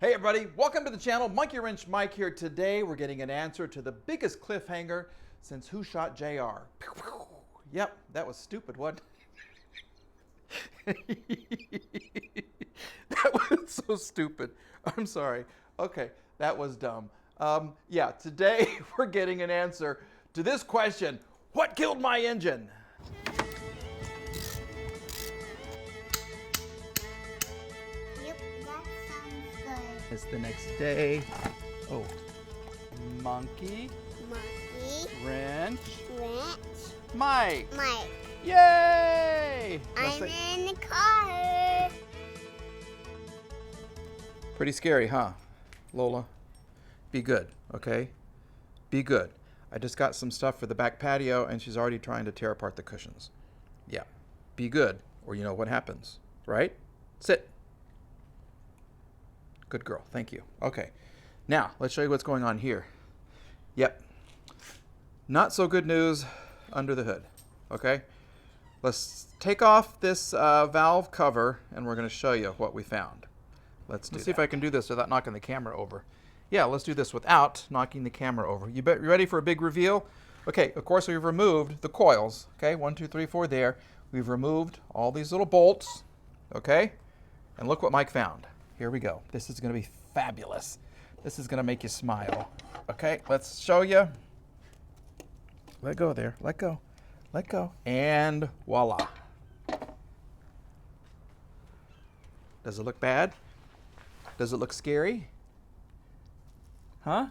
Hey everybody, welcome to the channel. Monkey Wrench Mike here. Today we're getting an answer to the biggest cliffhanger since Who Shot JR? Yep, that was stupid, wasn't it? That was so stupid. I'm sorry. Okay, that was dumb. Yeah, today we're getting an answer to this question. What killed my engine? It's the next day. Oh, monkey. Wrench. Mike. Yay! I'm in the car. Pretty scary, huh, Lola? Be good, okay? Be good. I just got some stuff for the back patio, and she's already trying to tear apart the cushions. Yeah, be good, or you know what happens, right? Sit. Good girl, thank you. Okay, now let's show you what's going on here. Yep, not so good news under the hood, okay? Let's take off this valve cover and we're gonna show you what we found. Let's see if I can do this without knocking the camera over. Yeah, let's do this without knocking the camera over. You ready for a big reveal? Okay, of course we've removed the coils, okay? 1, 2, 3, 4 there. We've removed all these little bolts, okay? And look what Mike found. Here we go. This is going to be fabulous. This is going to make you smile. Okay, let's show you. Let go there. Let go. Let go. And voila. Does it look bad? Does it look scary? Huh?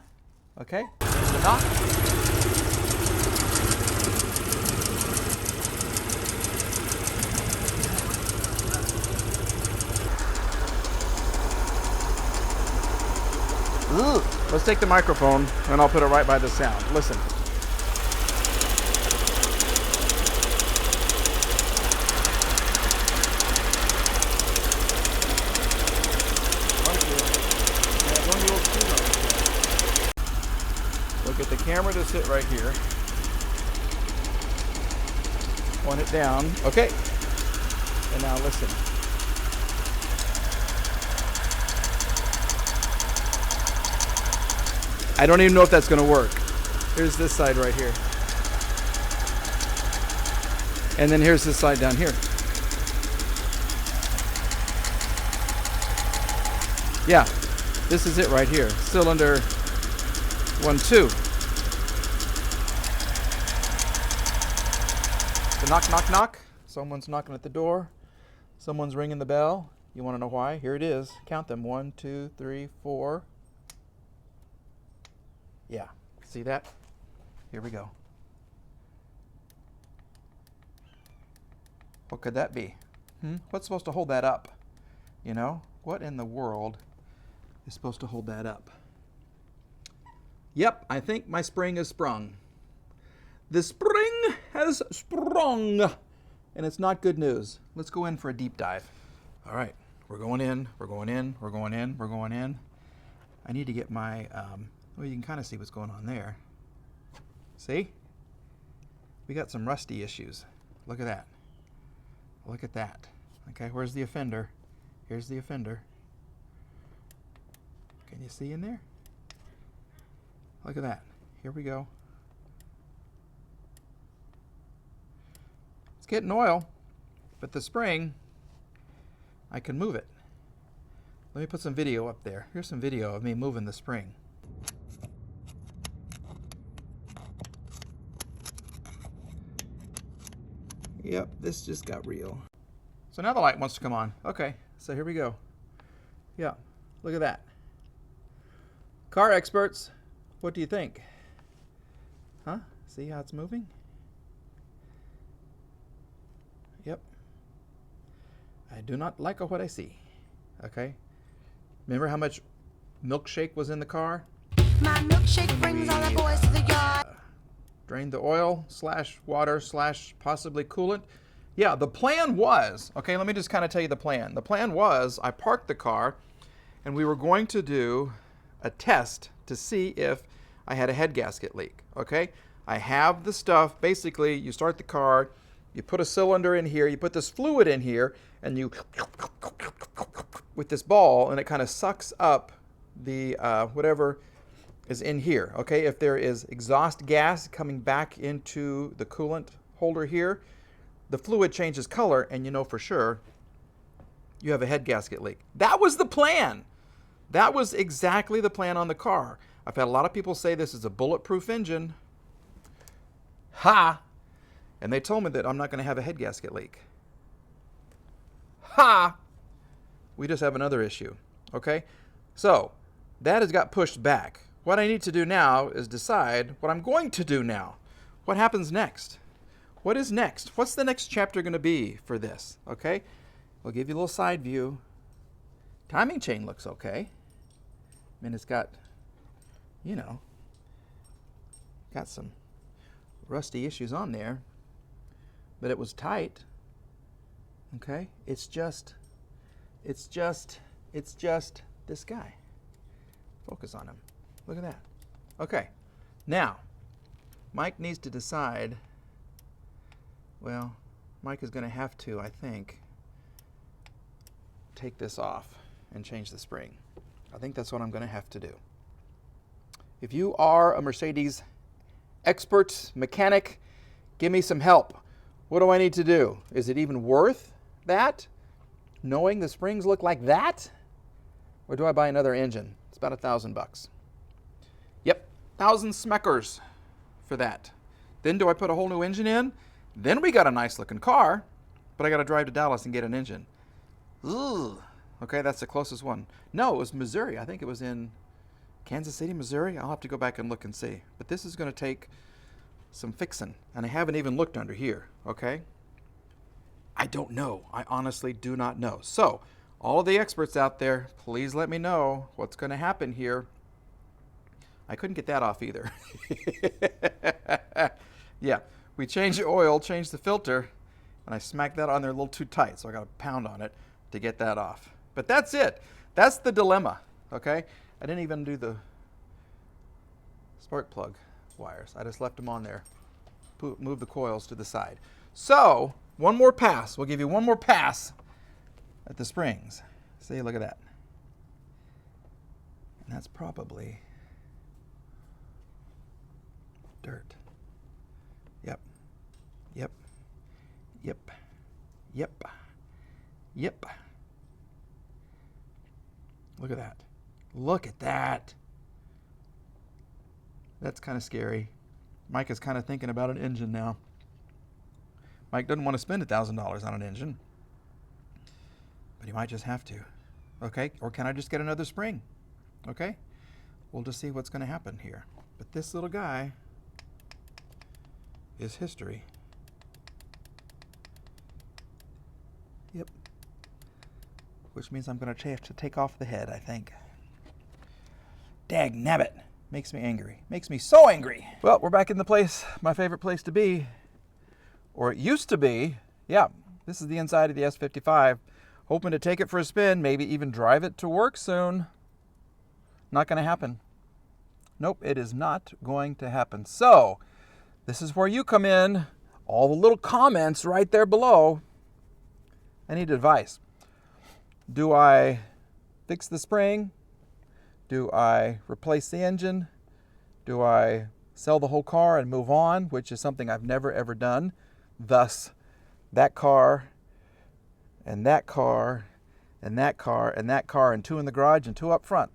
Okay. Here's the knock. Ooh. Let's take the microphone and I'll put it right by the sound. Listen. We'll get the camera to sit right here. Point it down. Okay. And now listen. I don't even know if that's going to work. Here's this side right here. And then here's this side down here. Yeah, this is it right here. Cylinder 1, 2. So knock, knock, knock. Someone's knocking at the door. Someone's ringing the bell. You want to know why? Here it is. Count them. 1, 2, 3, 4. Yeah, see that? Here we go. What could that be? What's supposed to hold that up? You know, what in the world is supposed to hold that up? Yep, I think my spring is sprung. The spring has sprung, and it's not good news. Let's go in for a deep dive. All right, we're going in, we're going in, we're going in, we're going in. I need to get my, well, you can kind of see what's going on there. See? We got some rusty issues. Look at that. Look at that. Okay, where's the offender? Here's the offender. Can you see in there? Look at that. Here we go. It's getting oil, but the spring, I can move it. Let me put some video up there. Here's some video of me moving the spring. Yep, this just got real. So now the light wants to come on. Okay, so here we go. Yeah, look at that. Car experts, what do you think? Huh? See how it's moving? Yep. I do not like what I see. Okay. Remember how much milkshake was in the car? My milkshake brings all the boys to the yard. Drain the oil / water / possibly coolant. Yeah, the plan was, okay, let me just kind of tell you the plan. The plan was I parked the car and we were going to do a test to see if I had a head gasket leak, okay? I have the stuff. Basically, you start the car, you put a cylinder in here, you put this fluid in here, and you with this ball, and it kind of sucks up the whatever is in here, okay? If there is exhaust gas coming back into the coolant holder here, the fluid changes color, and you know for sure you have a head gasket leak. That was the plan. That was exactly the plan on the car. I've had a lot of people say this is a bulletproof engine. Ha! And they told me that I'm not going to have a head gasket leak. Ha! We just have another issue, okay? So, that has got pushed back. What I need to do now is decide what I'm going to do now. What happens next? What is next? What's the next chapter going to be for this, okay? I'll give you a little side view. Timing chain looks okay. I mean, it's got, you know, got some rusty issues on there, but it was tight, okay? It's just this guy. Focus on him. Look at that. Okay, now, Mike needs to decide, well, Mike is going to have to, I think, take this off and change the spring. I think that's what I'm going to have to do. If you are a Mercedes expert mechanic, give me some help. What do I need to do? Is it even worth that, knowing the springs look like that? Or do I buy another engine? It's about $1,000. Yep, 1,000 smeckers for that. Then do I put a whole new engine in? Then we got a nice looking car, but I got to drive to Dallas and get an engine. Ugh. Okay, that's the closest one. No, it was Missouri. I think it was in Kansas City, Missouri. I'll have to go back and look and see. But this is going to take some fixing, and I haven't even looked under here, okay? I don't know. I honestly do not know. So, all of the experts out there, please let me know what's going to happen here. I couldn't get that off either. Yeah, we changed the oil, changed the filter, and I smacked that on there a little too tight, so I got a pound on it to get that off. But that's it. That's the dilemma, okay? I didn't even do the spark plug wires. I just left them on there. Move the coils to the side. So, one more pass. We'll give you one more pass at the springs. See, look at that. And that's probably dirt. Yep. Yep. Yep. Yep. Yep. Look at that. Look at that. That's kind of scary. Mike is kind of thinking about an engine now. Mike doesn't want to spend $1,000 on an engine, but he might just have to. Okay? Or can I just get another spring? Okay? We'll just see what's going to happen here. But this little guy is history. Yep. Which means I'm going to have to take off the head, I think. Dag nabbit. Makes me angry. Makes me so angry. Well, we're back in the place, my favorite place to be. Or it used to be. Yeah, this is the inside of the S55. Hoping to take it for a spin, maybe even drive it to work soon. Not going to happen. Nope, it is not going to happen. So, this is where you come in. All the little comments right there below. I need advice. Do I fix the spring? Do I replace the engine? Do I sell the whole car and move on, which is something I've never ever done? Thus, that car, and that car, and that car, and that car, and 2 in the garage and 2 up front.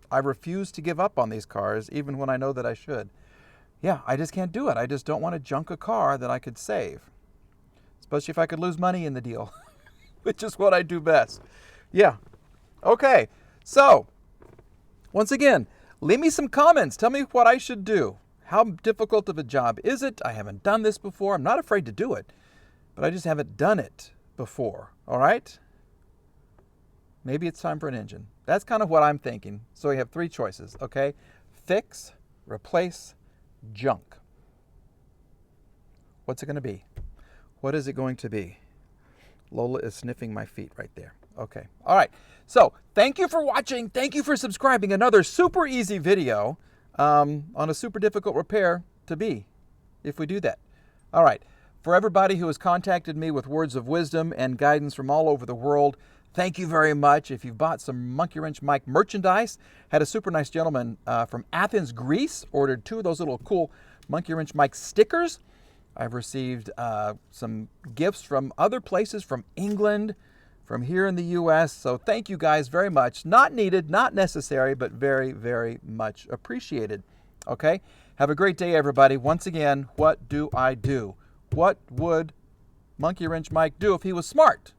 I refuse to give up on these cars, even when I know that I should. Yeah, I just can't do it. I just don't want to junk a car that I could save, especially if I could lose money in the deal, which is what I do best. Yeah. Okay. So, once again, leave me some comments. Tell me what I should do. How difficult of a job is it? I haven't done this before. I'm not afraid to do it, but I just haven't done it before. All right? Maybe it's time for an engine. That's kind of what I'm thinking. So we have 3 choices, okay? Fix, replace, junk. What's it going to be? What is it going to be? Lola is sniffing my feet right there. Okay. All right. So thank you for watching. Thank you for subscribing. Another super easy video on a super difficult repair to be, if we do that. All right. For everybody who has contacted me with words of wisdom and guidance from all over the world, Thank you very much. If you've bought some Monkey Wrench Mike merchandise, had a super nice gentleman from Athens, Greece, ordered 2 of those little cool Monkey Wrench Mike stickers. I've received some gifts from other places, from England, from here in the U.S. So thank you guys very much. Not needed, not necessary, but very, very much appreciated. Okay? Have a great day, everybody. Once again, what do I do? What would Monkey Wrench Mike do if he was smart?